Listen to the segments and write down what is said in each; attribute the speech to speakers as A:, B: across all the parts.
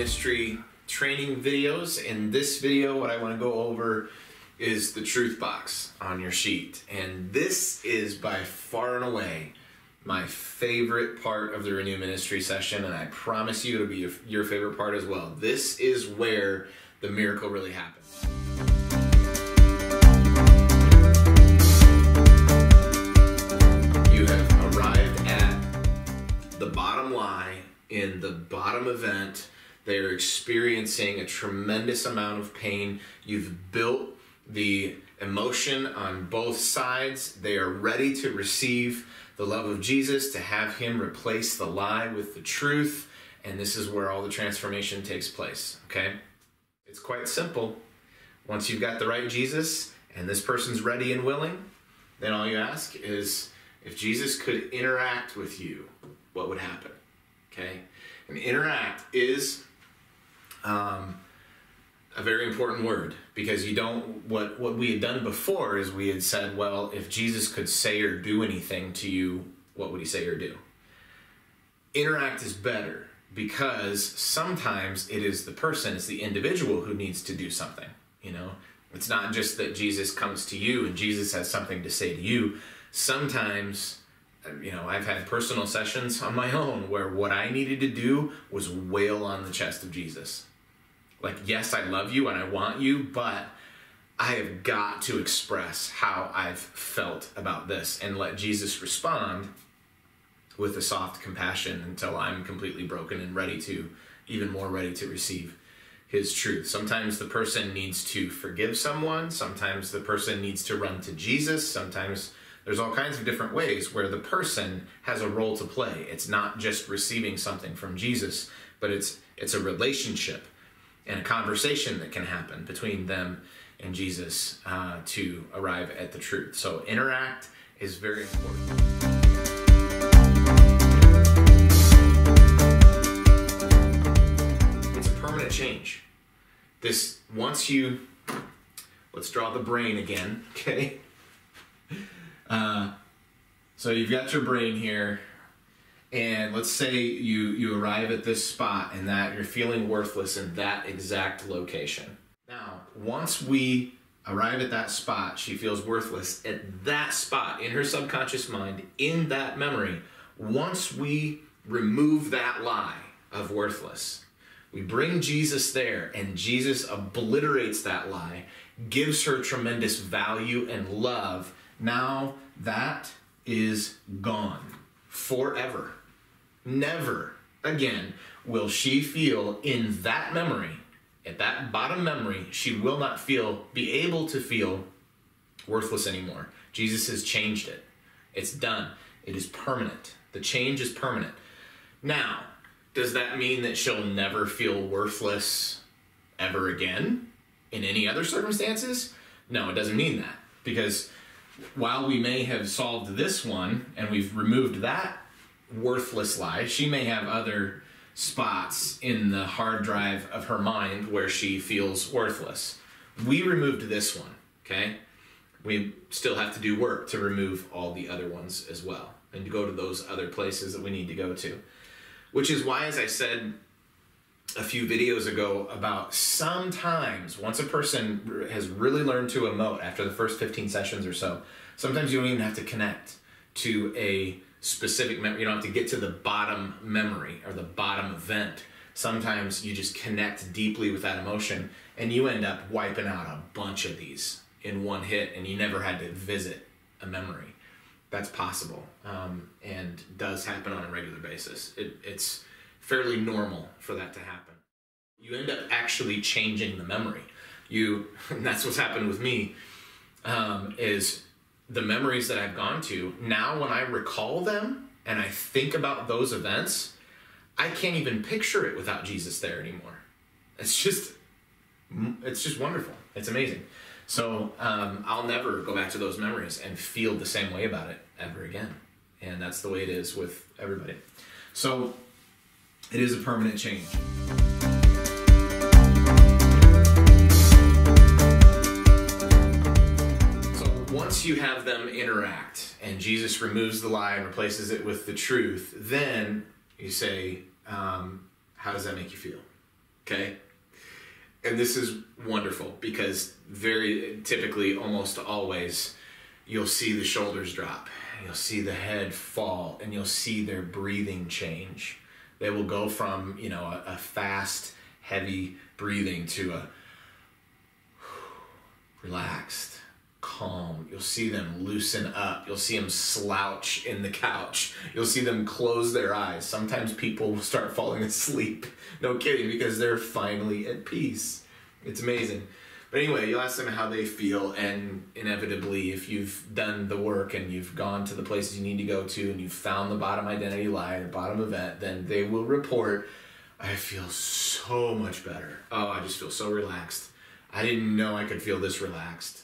A: ministry training videos. In this video, what I want to go over is the truth box on your sheet. And this is by far and away my favorite part of the Renew Ministry session, and I promise you it'll be your favorite part as well. This is where the miracle really happens. You have arrived at the bottom line in the bottom event. They are experiencing a tremendous amount of pain. You've built the emotion on both sides. They are ready to receive the love of Jesus, to have him replace the lie with the truth. And this is where all the transformation takes place, okay? It's quite simple. Once you've got the right Jesus and this person's ready and willing, then all you ask is, if Jesus could interact with you, what would happen, okay? And interact is a very important word, because you don't, what we had done before is we had said, well, if Jesus could say or do anything to you, what would he say or do? Interact is better, because sometimes it is the person, it's the individual who needs to do something, you know? It's not just that Jesus comes to you and Jesus has something to say to you. Sometimes, you know, I've had personal sessions on my own where what I needed to do was wail on the chest of Jesus. Like, yes, I love you and I want you, but I have got to express how I've felt about this and let Jesus respond with a soft compassion until I'm completely broken and ready to, even more ready to receive his truth. Sometimes the person needs to forgive someone. Sometimes the person needs to run to Jesus. Sometimes there's all kinds of different ways where the person has a role to play. It's not just receiving something from Jesus, but it's a relationship and a conversation that can happen between them and Jesus to arrive at the truth. So interact is very important. It's a permanent change. This, once you, let's draw the brain again, okay? So you've got your brain here. And let's say you arrive at this spot and that you're feeling worthless in that exact location. Now, once we arrive at that spot, she feels worthless at that spot in her subconscious mind, in that memory. Once we remove that lie of worthless, we bring Jesus there, and Jesus obliterates that lie, gives her tremendous value and love. Now that is gone forever. Never again will she feel in that memory, at that bottom memory, she will not be able to feel worthless anymore. Jesus has changed it. It's done. It is permanent. The change is permanent. Now, does that mean that she'll never feel worthless ever again in any other circumstances? No, it doesn't mean that, because while we may have solved this one and we've removed that worthless lie, she may have other spots in the hard drive of her mind where she feels worthless. We removed this one, okay? We still have to do work to remove all the other ones as well, and to go to those other places that we need to go to. Which is why, as I said a few videos ago, about sometimes once a person has really learned to emote after the first 15 sessions or so, sometimes you don't even have to connect to a specific memory. You don't have to get to the bottom memory or the bottom event. Sometimes you just connect deeply with that emotion and you end up wiping out a bunch of these in one hit, and you never had to visit a memory. That's possible, and does happen on a regular basis. It's fairly normal for that to happen. You end up actually changing the memory. And that's what's happened with me, is the memories that I've gone to, now when I recall them and I think about those events, I can't even picture it without Jesus there anymore. It's just wonderful. It's amazing. So I'll never go back to those memories and feel the same way about it ever again. And that's the way it is with everybody. So it is a permanent change. Once you have them interact and Jesus removes the lie and replaces it with the truth, then you say, how does that make you feel? okay? And this is wonderful because very typically, almost always, you'll see the shoulders drop, you'll see the head fall, and you'll see their breathing change. They will go from, a fast, heavy breathing to a relaxed, calm. You'll see them loosen up. You'll see them slouch in the couch. You'll see them close their eyes. Sometimes people will start falling asleep. No kidding, because they're finally at peace. It's amazing. But anyway, you'll ask them how they feel, and inevitably, if you've done the work and you've gone to the places you need to go to and you've found the bottom identity lie, the bottom event, then they will report, I feel so much better. Oh, I just feel so relaxed. I didn't know I could feel this relaxed.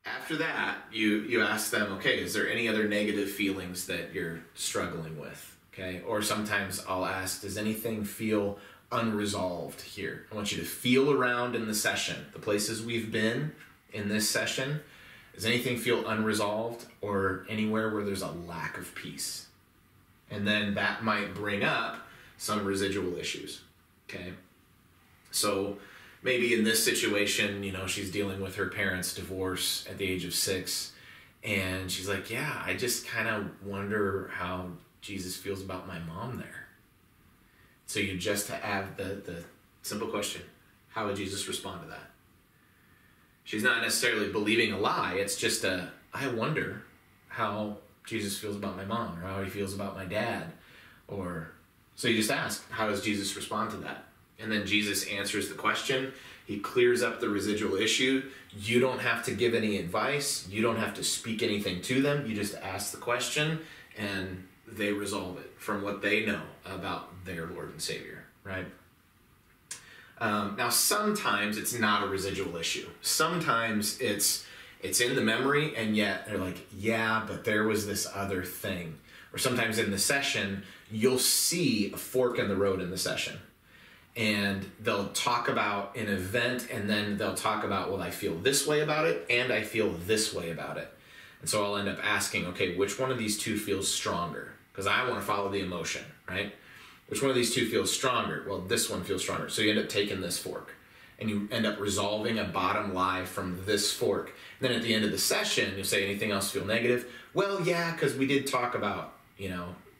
A: After that, you ask them, okay, is there any other negative feelings that you're struggling with? Okay, or sometimes I'll ask, does anything feel unresolved here? I want you to feel around in the session, the places we've been in this session. Does anything feel unresolved or anywhere where there's a lack of peace? And then that might bring up some residual issues, okay? So maybe in this situation, she's dealing with her parents' divorce at the age of 6, and she's like, yeah, I just kind of wonder how Jesus feels about my mom there. So you just have the simple question, how would Jesus respond to that? She's not necessarily believing a lie. It's just I wonder how Jesus feels about my mom, or how he feels about my dad. So you just ask, how does Jesus respond to that? And then Jesus answers the question. He clears up the residual issue. You don't have to give any advice. You don't have to speak anything to them. You just ask the question, and they resolve it from what they know about their Lord and Savior, right? Now, sometimes it's not a residual issue. Sometimes it's in the memory, and yet they're like, yeah, but there was this other thing. Or sometimes in the session, you'll see a fork in the road in the session. And they'll talk about an event, and then they'll talk about, well, I feel this way about it, and I feel this way about it. And so I'll end up asking, okay, which one of these two feels stronger? Because I want to follow the emotion, right? Which one of these two feels stronger? Well, this one feels stronger. So you end up taking this fork, and you end up resolving a bottom lie from this fork. And then at the end of the session, you'll say, anything else feel negative? Well, yeah, because we did talk about,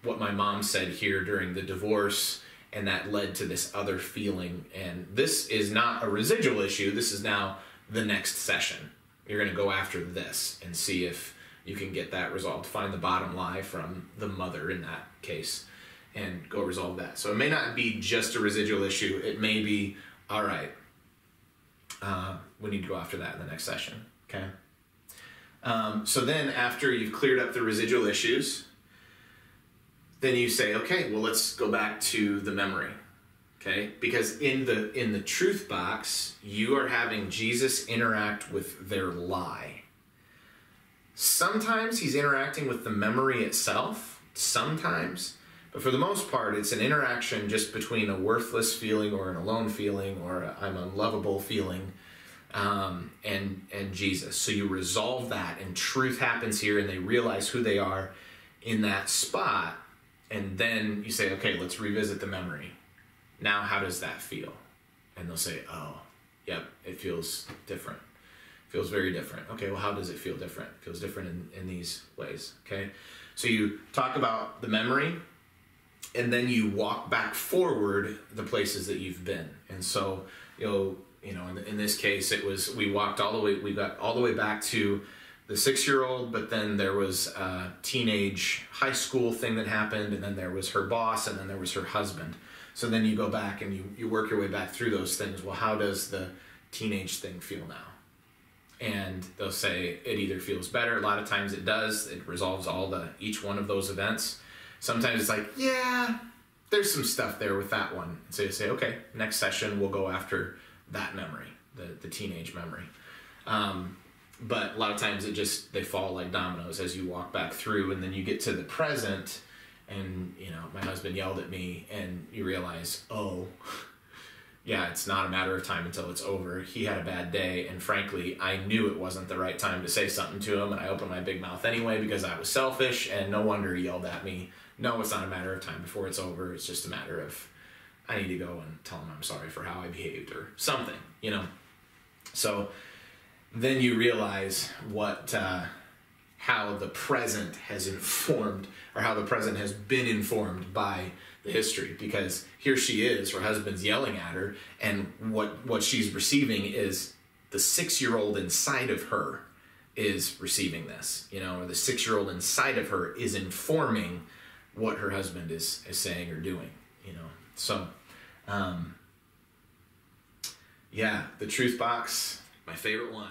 A: what my mom said here during the divorce, and that led to this other feeling. And this is not a residual issue. This is now the next session. You're going to go after this and see if you can get that resolved. Find the bottom lie from the mother in that case and go resolve that. So it may not be just a residual issue. It may be, all right, we need to go after that in the next session, okay? So then after you've cleared up the residual issues, then you say, okay, well, let's go back to the memory, okay? Because in the truth box, you are having Jesus interact with their lie. Sometimes he's interacting with the memory itself, sometimes, but for the most part, it's an interaction just between a worthless feeling or an alone feeling or a I'm unlovable feeling and Jesus. So you resolve that, and truth happens here, and they realize who they are in that spot. And then you say, okay, let's revisit the memory. Now, how does that feel? And they'll say, oh, yep, it feels different. It feels very different. Okay, well, how does it feel different? It feels different in these ways, okay? So you talk about the memory, and then you walk back forward the places that you've been. And so, in this case, we got all the way back to the 6-year-old, but then there was a teenage high school thing that happened, and then there was her boss, and then there was her husband. So then you go back and you work your way back through those things. Well, how does the teenage thing feel now? And they'll say it either feels better. A lot of times it does. It resolves each one of those events. Sometimes it's like, yeah, there's some stuff there with that one. So you say, okay, next session we'll go after that memory, the teenage memory. But a lot of times they fall like dominoes as you walk back through, and then you get to the present, and my husband yelled at me, and you realize, oh, yeah, it's not a matter of time until it's over. He had a bad day, and frankly, I knew it wasn't the right time to say something to him, and I opened my big mouth anyway because I was selfish, and no wonder he yelled at me. No, it's not a matter of time before it's over. It's just a matter of I need to go and tell him I'm sorry for how I behaved or something, you know. So then you realize what how the present has informed, or how the present has been informed by the history, because here she is, her husband's yelling at her, and what she's receiving is the 6-year-old inside of her is receiving this, you know, or the 6-year-old inside of her is informing what her husband is saying or doing, you know. So yeah, the truth box, my favorite one.